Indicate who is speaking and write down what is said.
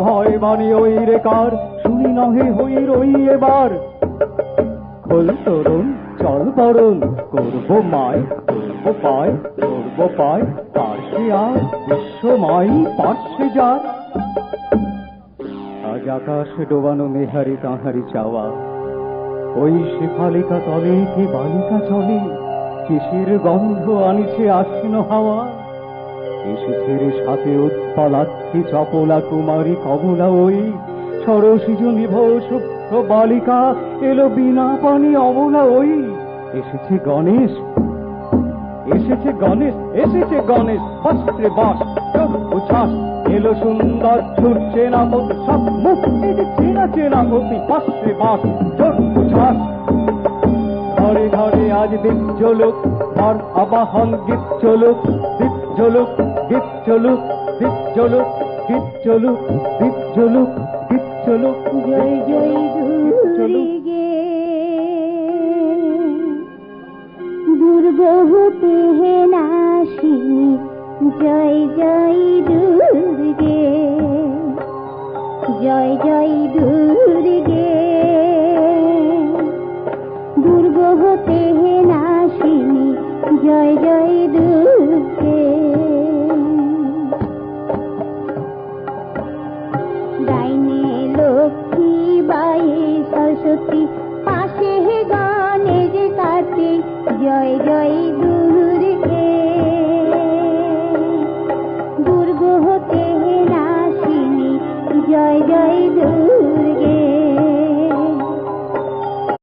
Speaker 1: ভয় বাণী ওই রেকার শুনি নহে হই রই এবার। খোল তরুণ চল বরণ করবো মায় করবো পায় করবো পায় পার্শ্বে আর বিশ্বময় পার্শ্বে যার। আজ আকাশ ডোবানো নেহারি তাহারি চাওয়া, ওই শেফালিকা তলে কে বালিকা চলে, কিসের গন্ধ আনিছে আশ্বিন হাওয়া। এসেছে রে সাথে উৎপলাক্ষী চপলা কুমারী কমলা ওই, সরসিজ নিভ শুভ্র বালিকা এলো বিনা পানি অমলা ওই। এসেছে গণেশ এসেছে গণেশ এসেছে গণেশ, বস্ত্রে বাস চোখ উচ্ছ্বাস এলো সুন্দর ছুটছে না মতো সব মুখ চেনা চেনা অতি বস্ত্রে বাস চোখ উচ্ছ্বাস। ঘরে ঘরে আজ দীপ জ্বলুক আর আবাহন গীত চলুক, দীপ জ্বলুক দীপ জ্বলুক দীপ জ্বলুক দীপ জ্বলুক দীপ জ্বলুক দীপ জ্বলুক।
Speaker 2: জয় জয় দুর্গে দুর্গহতে হে নাশিনী, জয় জয় দুর্গে জয় জয় দুর্গে দুর্গহতে হে নাশিনী, জয় জয় দুর্গে। ডাইনে লক্ষ্মী বায়ে সরস্বতী, পাশে হে গণেশ কার্তিক, জয় জয়